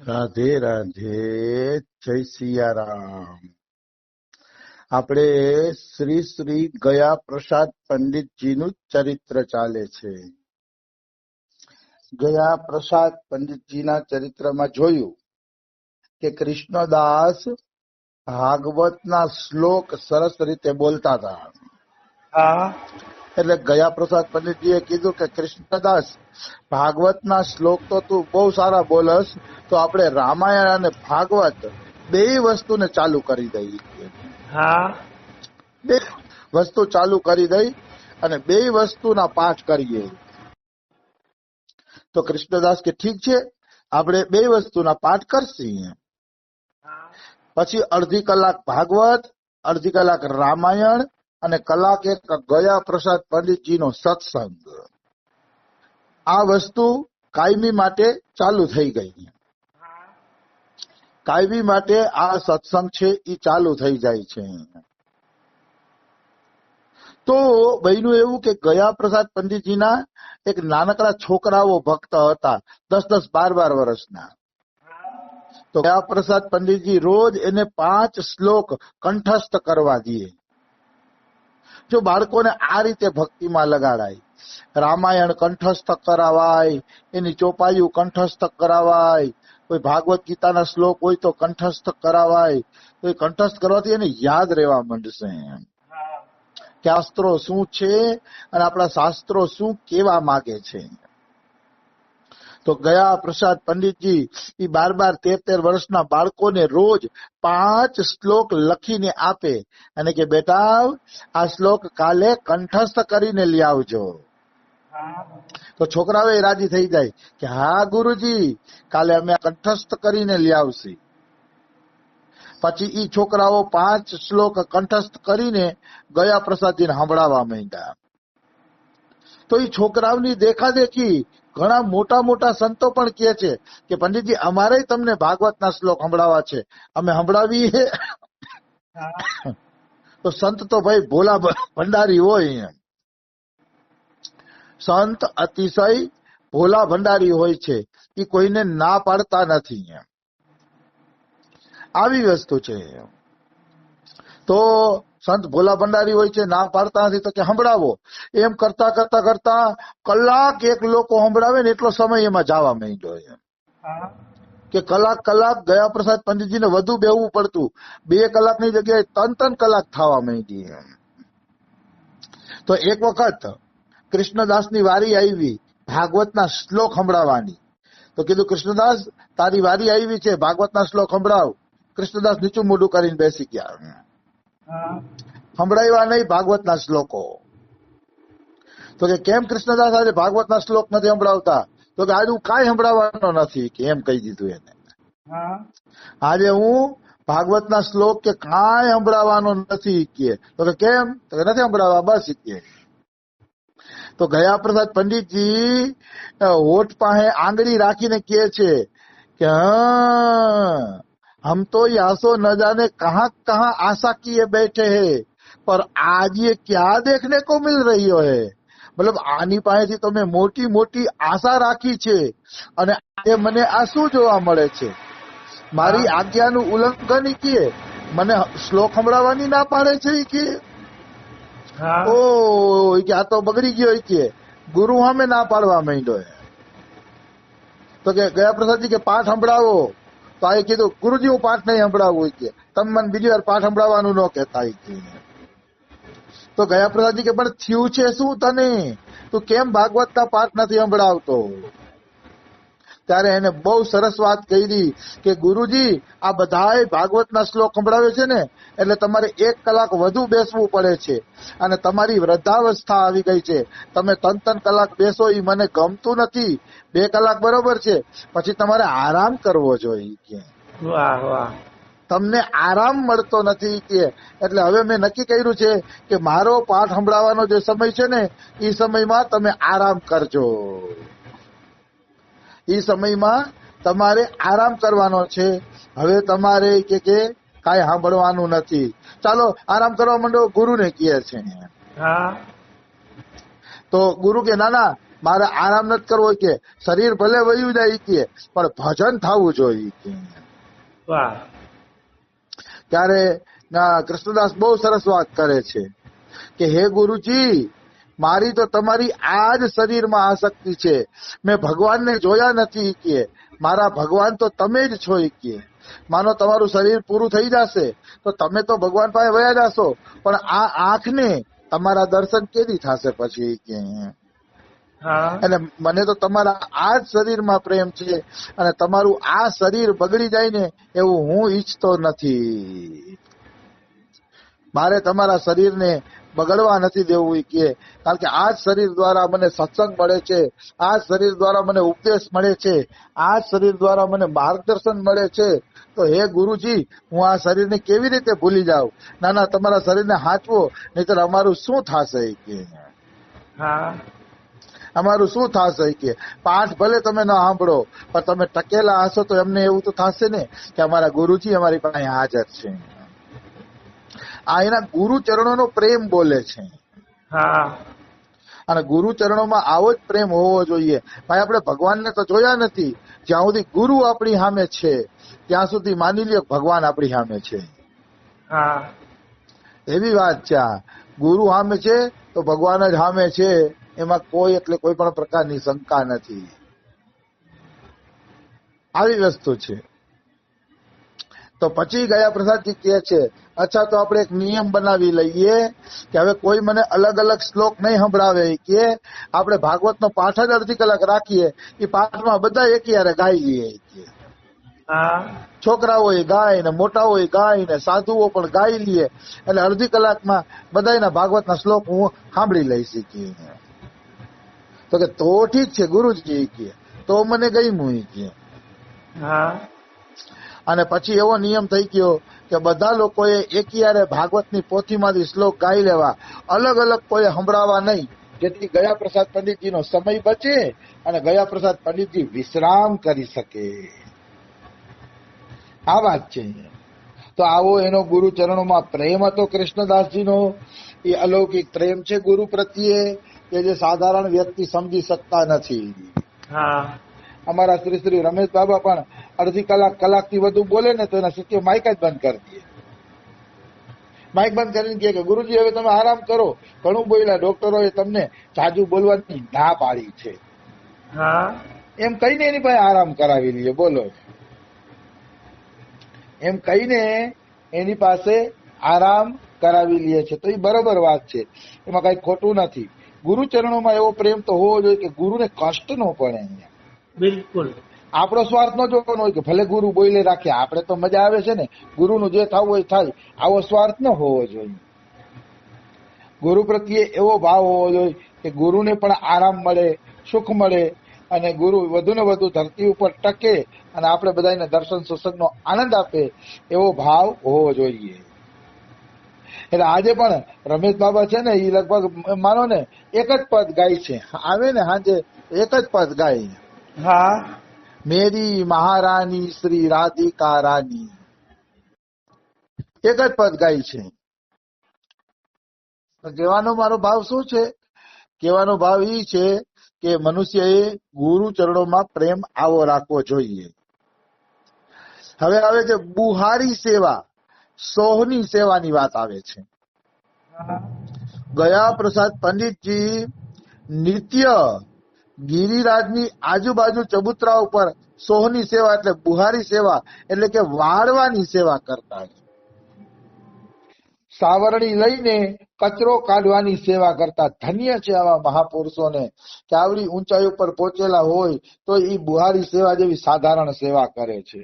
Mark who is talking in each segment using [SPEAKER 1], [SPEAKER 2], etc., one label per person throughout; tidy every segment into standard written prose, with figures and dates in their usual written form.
[SPEAKER 1] રાધે રાધે, જય સિયારામ. આપણે શ્રી શ્રી ગયા પ્રસાદ પંડિતજીનું ચરિત્ર ચાલે છે. ગયા પ્રસાદ પંડિતજીના ચરિત્રમાં જોયું કે કૃષ્ણદાસ ભાગવતના શ્લોક સરસ રીતે બોલતા હતા. એટલે ગયા પ્રસાદ પંડિતજીએ કીધું કે કૃષ્ણદાસ, ભાગવતના શ્લોક તો તું બહુ સારા બોલસ, તો આપણે રામાયણ અને ભાગવત બે વસ્તુને ચાલુ કરી દઈએ. બે વસ્તુ ચાલુ કરી દઈ અને બે વસ્તુના પાઠ કરીએ. તો કૃષ્ણદાસ કે ઠીક છે, આપણે બે વસ્તુના પાઠ કરશી. પછી અડધી કલાક ભાગવત, અડધી કલાક રામાયણ અને કલાક એક ગયા પ્રસાદ પંડિતજીનો સત્સંગ. આ વસ્તુ કાયમી માટે ચાલુ થઈ ગઈ. કાયમી માટે આ સત્સંગ છે એ ચાલુ થઈ જાય છે. તો બન્યું એવું કે ગયા પ્રસાદ પંડિતજીના એક નાનકડા છોકરાઓ ભક્ત હતા, 10-12 વર્ષના. તો ગયા પ્રસાદ પંડિતજી રોજ એને 5 શ્લોક કંઠસ્થ કરવા દે. જો બાળકોને આ રીતે ભક્તિમાં લગાડાય, રામાયણ કંઠસ્થ કરાવાય, એની ચોપાયું કંઠસ્થ કરાવાય, કોઈ ભાગવત ગીતાના શ્લોક હોય તો કંઠસ્થ કરાવાય, તો એ કંઠસ્થ કરવાથી એને યાદ રહેવા માંડશે કે શાસ્ત્રો શું છે અને આપણા શાસ્ત્રો શું કેવા માંગે છે. તો ગયા પ્રસાદ પંડિતજી એ 12-13 વર્ષના બાળકોને રોજ 5 શ્લોક લખીને આપે અને કે બેટા, આ શ્લોક કાલે કંઠસ્થ કરીને લઈ આવજો. તો છોકરાઓ રાજી થઈ જાય કે હા ગુરુજી, કાલે અમે કંઠસ્થ કરીને લઈ આવશી. પછી ઈ છોકરાઓ 5 શ્લોક કંઠસ્થ કરીને ગયા પ્રસાદજીને સંભળાવવા માંડ્યા. તો ઈ છોકરાઓની દેખાદેખી ઘણા મોટા મોટા સંતો પણ કહે છે કે પંડિતજી, અમારે તમને ભાગવતના શ્લોક સંભળાવવા છે, અમે સંભળાવીએ. તો સંત તો ભાઈ ભોલા ભંડારી હોય. સંત અતિશય ભોલા ભંડારી હોય છે, એ કોઈને ના પાડતા નથી. આવી વસ્તુ છે. તો સંત ભોલા ભંડારી હોય છે, ના પાડતા નથી. તો કે સંભળાવો. એમ કરતા કરતા કરતા કલાક એક લોકો સંભળાવે ને એટલો સમય એમાં જવા માંડ્યો. કે કલાક ગયા પ્રસાદ પંડિતજીને વધુ બેહવું પડતું. 2 કલાકની જગ્યાએ 3 કલાક થવા માંડી. તો એક વખત કૃષ્ણદાસની વારી આવી ભાગવતના શ્લોક સંભળાવવાની. તો કીધું, કૃષ્ણદાસ, તારી વારી આવી છે, ભાગવતના શ્લોક સંભળાવ. કૃષ્ણદાસ નીચું મોઢું કરીને બેસી ગયા. સંભળાવ્યા નહીં ભાગવતના શ્લોકો. તો કે કેમ કૃષ્ણદાસ આજે ભાગવતના શ્લોક નથી સંભળાવતા? તો કે આજે હું કાંઈ સંભળાવવાનો નથી, કે એમ કહી દીધું એને. આજે હું ભાગવતના શ્લોક કે કાંઈ સંભળાવવાનો નથી. કે તો કે કેમ? તો કે નથી સંભળાવવા, બસ. કે તો ગયા પ્રસાદ પંડિતજી હોઠ પાસે આંગળી રાખીને કહે છે કે हम तो यासो न जाने कहाँ कहाँ आशा किए बैठे हैं, पर आज ये क्या देखने को मिल रही है. મતલબ આની પાસેથી તો મેં મોટી મોટી આશા રાખી છે અને આજે મને આ શું જોવા મળે છે? મારી આજ્ઞાનું ઉલ્લંઘન કીએ, મને શ્લોક સંભળાવવાની ના પાડે છે. કે ઓ કે આ તો બગડી ગયો. કે ગુરુ સામે ના પાડવા માંડ્યો. તો કે ગયા પ્રસાદજી કે પાઠ સંભળાવો. તો આ કીધું, ગુરુજી હું પાઠ નહીં સંભળાવું. કે તમે મને બીજી વાર પાઠ સંભળાવવાનું ન કહેતા. તો ગયા પ્રસાદજી કે પણ થયું છે શું તને? તું કેમ ભાગવતના પાઠ નથી સંભળાવતો? ત્યારે એને બહુ સરસ વાત કરી કે ગુરુજી, આ બધાય ભાગવતના શ્લોક સંભળાવે છે ને, એટલે તમારે 1 કલાક વધુ બેસવું પડે છે અને તમારી વૃદ્ધાવસ્થા આવી ગઈ છે. તમે 3 કલાક બેસો એ મને ગમતું નથી. 2 કલાક બરોબર છે, પછી તમારે આરામ કરવો જોઈએ. તમને આરામ મળતો નથી. કે એટલે હવે મેં નક્કી કર્યું છે કે મારો પાઠ સંભળાવવાનો જે સમય છે ને, એ સમયમાં તમે આરામ કરજો. એ સમયમાં તમારે આરામ કરવાનો છે. હવે તમારે કે કાંઈ સાંભળવાનું નથી. ચાલો આરામ કરવા માંડો, ગુરુને કહે છે. તો ગુરુ કે ના ના, મારે આરામ નથી કરવો કે શરીર ભલે વયું જાય કે પણ ભજન થવું જોઈએ કે.
[SPEAKER 2] વાહ.
[SPEAKER 1] ત્યારે કૃષ્ણદાસ બહુ સરસ વાત કરે છે કે હે ગુરુજી, મારી તો તમારી આ જ શરીરમાં આસક્તિ છે. મેં ભગવાનને જોયા નથી કે મારા ભગવાન તો તમે જ છો કે. માનો તમારું શરીર પૂરું થઈ જશે તો તમે તો ભગવાન પાસે વયા જશો, પણ આ આંખને તમારા દર્શન કેદી થશે પછી કે. અને મને તો તમારા આ જ શરીરમાં પ્રેમ છે, અને તમારું આ શરીર બગડી જાય ને એવું હું ઈચ્છતો નથી. મારે તમારા શરીરને બગડવા નથી દેવું કે, કારણ કે આ જ શરીર દ્વારા મને સત્સંગ મળે છે, આ જ શરીર દ્વારા મને ઉપદેશ મળે છે, આ જ શરીર દ્વારા મને માર્ગદર્શન મળે છે. તો હે ગુરુજી, હું આ શરીરને કેવી રીતે ભૂલી જાઉં? ના ના, તમારા શરીરને હાચવો, નહીતર અમારું શું થશે કે. અમારું શું થશે કે પાઠ ભલે તમે ન સાંભળો પણ તમે ટકેલા હશો તો એમને એવું તો થશે ને કે અમારા ગુરુજી અમારી પાસે હાજર છે. આ એના ગુરુ ચરણોનો પ્રેમ બોલે છે. અને ગુરુ ચરણોમાં આવો જ પ્રેમ હોવો જોઈએ. ભાઈ, આપણે ભગવાનને તો જોયા નથી, જ્યાં સુધી ગુરુ આપણી સામે છે ત્યાં સુધી માની લ્યો ભગવાન આપણી સામે છે. એવી વાત છે. આ ગુરુ સામે છે તો ભગવાન જ સામે છે, એમાં કોઈ એટલે કોઈ પણ પ્રકારની શંકા નથી. આવી વસ્તુ છે. તો પછી ગયા પ્રસાદજી કહે છે, અચ્છા તો આપણે એક નિયમ બનાવી લઈએ કે હવે કોઈ મને અલગ અલગ શ્લોક નહીં સંભળાવે કે આપણે ભાગવતનો પાઠ જ અડધી કલાક રાખીએ, એ પાઠમાં બધા એકયારે ગાઈ લઈએ. છોકરાઓ ગાય ને મોટાઓ ગાય ને સાધુઓ પણ ગાઈ લઈએ, એટલે અડધી કલાકમાં બધાના ભાગવતના શ્લોક હું સાંભળી લઈ શીખી. તો કે તો ઠીક છે ગુરુજી કે, તો મને ગમ્યું કે. અને પછી એવો નિયમ થઈ ગયો કે બધા લોકોએ એકયારે ભાગવતની પોથીમાંથી શ્લોક ગાઈ લેવા, અલગ અલગ કોઈ સંભળાવા નહીં, જેથી ગયા પ્રસાદ પંડિતજીનો સમય બચે અને ગયા પ્રસાદ પંડિતજી વિશ્રામ કરી શકે. આ વાત છે. તો આવો એનો ગુરુ ચરણોમાં પ્રેમ હતો કૃષ્ણદાસજીનો. એ અલૌકિક પ્રેમ છે ગુરુ પ્રત્યે કે જે સાધારણ વ્યક્તિ સમજી શકતા નથી. અમારા શ્રી શ્રી રમેશ બાબા પણ અડધી કલાકથી વધુ બોલે ને તો એના શિષ્ય માઇક જ બંધ કરી દે. માઇક બંધ કરીને કહે કે ગુરુજી હવે તમે આરામ કરો, ઘણું બોલ્યા, ડોક્ટરોએ તમને જાજુ બોલવાની ના પાડી છે. એમ કહીને એની પાસે આરામ કરાવી લઈએ. બોલો, એમ કહીને એની પાસે આરામ કરાવી લે છે. તો એ બરોબર વાત છે, એમાં કઈ ખોટું નથી. ગુરુ ચરણોમાં એવો પ્રેમ તો હોવો જોઈએ કે ગુરુને કષ્ટ ન પડે.
[SPEAKER 2] બિલકુલ.
[SPEAKER 1] આપણો સ્વાર્થ ન જોવાનો હોય કે ભલે ગુરુ બોલે રાખે, આપણે તો મજા આવે છે ને, ગુરુનું જે થવું હોય થાય, આવો સ્વાર્થ ન હોવો જોઈએ. ગુરુ પ્રત્યે એવો ભાવ હોવો જોઈએ કે ગુરુને પણ આરામ મળે, સુખ મળે, અને ગુરુ વધુ ને વધુ ધરતી ઉપર ટકે અને આપણે બધાને દર્શન સત્સંગનો આનંદ આપે, એવો ભાવ હોવો જોઈએ. એટલે આજે પણ રમેશ બાબા છે ને, એ લગભગ માનો ને એક જ પદ ગાય છે. આવે ને સાંજે એક જ પદ ગાય, મેરી મહારાની શ્રી રાધિકા રાની. એક જ પદ ગાય છે. કહેવાનો મારો ભાવ શું છે? કહેવાનો ભાવ એ છે કે મનુષ્યએ ગુરુ ચરણોમાં પ્રેમ આવો રાખવો જોઈએ. હવે આવે છે બુહારી સેવા, સોહની સેવાની વાત આવે છે. ગયા પ્રસાદ પંડિતજી નિત્ય ગિરિરાજની આજુબાજુ ચબુતરા ઉપર સોહની સેવા એટલે બુહારી સેવા એટલે કે વાળવાની સેવા કરતા. સાવરણી લઈને કચરો કાઢવાની સેવા કરતા. ધન્ય છે આવા મહાપુરુષોને કે આવડી ઊંચાઈ ઉપર પહોંચેલા હોય તો એ બુહારી સેવા જેવી સાધારણ સેવા કરે છે.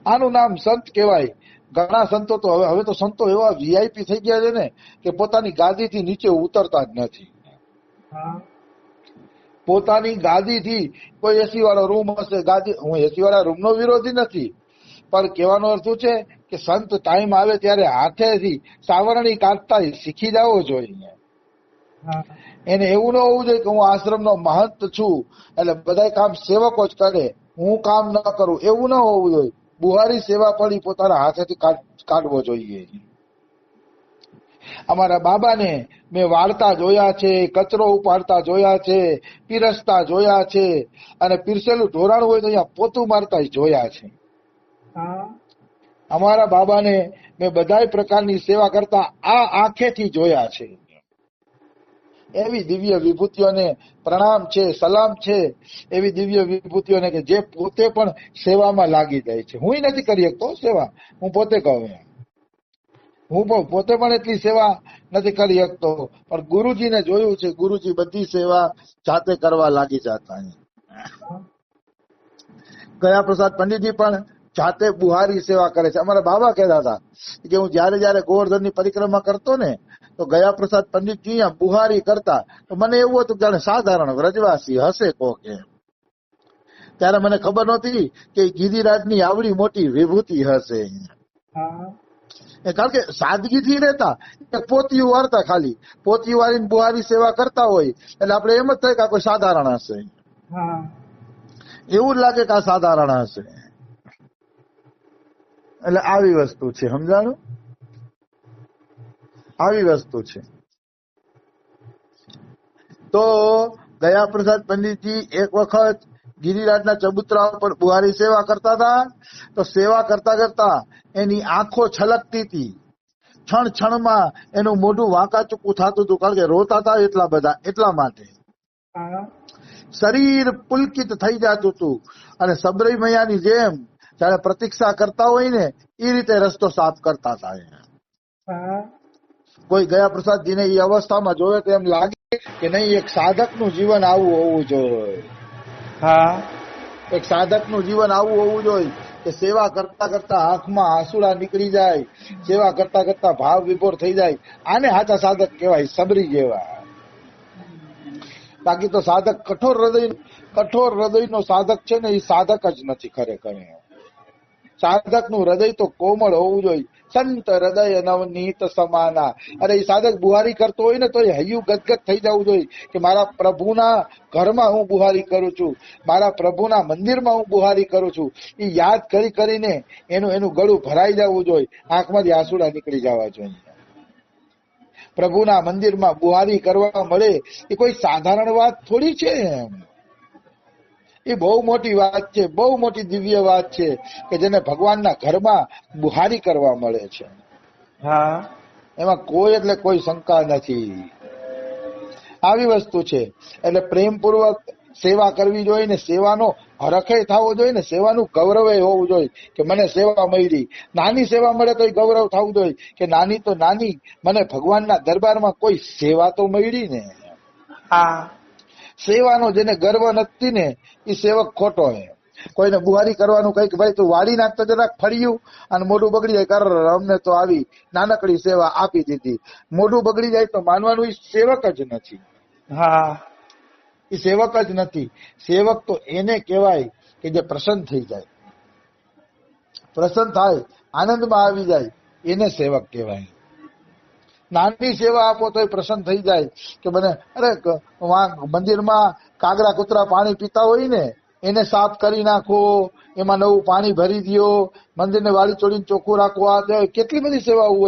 [SPEAKER 1] આનું નામ સંત કહેવાય. ઘણા સંતો તો હવે તો સંતો એવા વીઆઈપી થઈ ગયા છે ને કે પોતાની ગાદીથી નીચે ઉતરતા જ નથી. પોતાની ગાદીથી કોઈ એસી વાળો રૂમ હશે, ગાદી, હું એસી વાળા રૂમનો વિરોધી નથી, પણ કહેવાનો અર્થ શું છે કે સંત ટાઈમ આવે ત્યારે હાથેથી સાવરણી કાઢતા શીખી જવો જોઈએ. એને એવું ન હોવું જોઈએ કે હું આશ્રમનો મહંત છું એટલે બધા કામ સેવકો જ કરે, હું કામ ન કરું, એવું ન હોવું જોઈએ. બુહારી સેવા પણ પોતાના હાથેથી કાઢવો જોઈએ. અમારા બાબાને મેં વાળતા જોયા છે, કચરો ઉપાડતા જોયા છે, પીરસતા જોયા છે, અને પીરસેલું ઢોરાણું હોય તો અહીંયા પોતું મારતા જોયા છે.
[SPEAKER 2] હા
[SPEAKER 1] અમારા બાબાને મેં બધાય પ્રકારની સેવા કરતા આ આંખેથી જોયા છે. એવી દિવ્ય વિભૂતિઓને પ્રણામ છે, સલામ છે. એવી દિવ્ય વિભૂતિઓને કે જે પોતે પણ સેવામાં લાગી જાય છે. હું નથી કરી શકતો સેવા, હું પોતે કહું એમ. હું પોતે પણ એટલી સેવા નથી કરી શકતો, પણ ગુરુજીને જોયું છે, ગુરુજી બધી સેવા જાતે કરવા લાગી જતા. ગયા પ્રસાદ પંડિતજી પણ જાતે બુહારી સેવા કરે છે. અમારા બાબા કહેતા હતા કે હું જયારે જયારે ગોવર્ધનની પરિક્રમા કરતો ને, તો ગયા પ્રસાદ પંડિતજી અહીંયા બુહારી કરતા, તો મને એવું હતું જાણે સાધારણ વ્રજવાસી હશે કોક એમ. ત્યારે મને ખબર નહોતી કે ગિરિરાજની આવડી મોટી વિભૂતિ હશે.
[SPEAKER 2] હા
[SPEAKER 1] કારણ કે સાદગીથી રહેતા, પોતિયું વારતા, ખાલી પોતિયું વારીને બુહારી સેવા કરતા હોય એટલે આપણે એમ જ થાય કે આ કોઈ સાધારણ હશે.
[SPEAKER 2] હા
[SPEAKER 1] એવું જ લાગે કે આ સાધારણ હશે. એટલે આવી વસ્તુ છે, સમજાણું? આવી વસ્તુ છે. તો ગયા પ્રસાદ પંડિતજી એક વખત ગિરિરાજના ચબુતરા પર બુહારી સેવા કરતા હતા. તો સેવા કરતા કરતા એની આંખો છલકતી હતી. ક્ષણ ક્ષણમાં એનું મોઢું વાંકા ચૂકું થતું હતું, કારણ કે રોતા હતા એટલા બધા, એટલા માટે.
[SPEAKER 2] હા
[SPEAKER 1] શરીર પુલકિત થઈ જતું હતું, અને સબરી મૈયાની જેમ જયારે પ્રતીક્ષા કરતા હોય ને એ રીતે રસ્તો સાફ કરતા હતા.
[SPEAKER 2] હા
[SPEAKER 1] કોઈ ગયા પ્રસાદજીને એ અવસ્થામાં જોવે તો એમ લાગે કે નહીં, એક સાધકનું જીવન આવું હોવું જોઈએ.
[SPEAKER 2] હા
[SPEAKER 1] એક સાધકનું જીવન આવું હોવું જોઈએ કે સેવા કરતા કરતા આંખમાં આંસુડા નીકળી જાય, સેવા કરતા કરતા ભાવ વિભોર થઈ જાય. આને સાચા સાધક કહેવાય, સબરી જેવા. બાકી તો સાધક કઠોર હૃદયનો સાધક છે ને, એ સાધક જ નથી ખરેખર. સાધકનું હૃદય તો કોમળ હોવું જોઈએ. સંત હૃદય નવનીત સમાના. અરે એ સાધક બુહારી કરતો હોય ને તો એ હૈયું ગદગદ થઈ જવું જોઈએ કે મારા પ્રભુના ઘરમાં હું બુહારી કરું છું, મારા પ્રભુના મંદિરમાં હું બુહારી કરું છું. એ યાદ કરી કરીને એનું ગળું ભરાઈ જવું જોઈએ, આંખમાંથી આંસુડા નીકળી જવા જોઈએ. પ્રભુના મંદિરમાં બુહારી કરવા મળે એ કોઈ સાધારણ વાત થોડી છે. એ બહુ મોટી વાત છે, બહુ મોટી દિવ્ય વાત છે કે જેને ભગવાનના ઘરમાં બુહારી કરવા મળે છે.
[SPEAKER 2] હા
[SPEAKER 1] એમાં કોઈ એટલે કોઈ શંકા નથી. આવી વસ્તુ છે. એટલે પ્રેમપૂર્વક સેવા કરવી જોઈએ ને સેવાનો હરખે થવો જોઈએ ને સેવાનું ગૌરવ હોવું જોઈએ કે મને સેવા મળી. નાની સેવા મળે તો ગૌરવ થવું જોઈએ કે નાની તો નાની, મને ભગવાનના દરબારમાં કોઈ સેવા તો મળી ને.
[SPEAKER 2] હા
[SPEAKER 1] સેવાનો જેને ગર્વ નથી ને એ સેવક ખોટો હે. કોઈને બુહારી કરવાનું કઈક ભાઈ તું વાળી નાખતો જરાક ફર્યું અને મોઢું બગડી જાય, કર અમને તો આવી નાનકડી સેવા આપી દીધી. મોઢું બગડી જાય તો માનવાનું એ સેવક જ નથી.
[SPEAKER 2] હા
[SPEAKER 1] એ સેવક જ નથી. સેવક તો એને કહેવાય કે જે પ્રસન્ન થઈ જાય, પ્રસન્ન થાય, આનંદમાં આવી જાય, એને સેવક કહેવાય. નાની સેવા આપો તો પ્રસન્ન થઈ જાય કે મને અરે મંદિરમાં કાગડા કૂતરા પાણી પીતા હોય ને એને સાફ કરી નાખો, એમાં નવું પાણી ભરી દો, મંદિરને વાળી ચોડીને ચોખ્ખું રાખો. આ કેટલી બધી સેવાઓ હોય.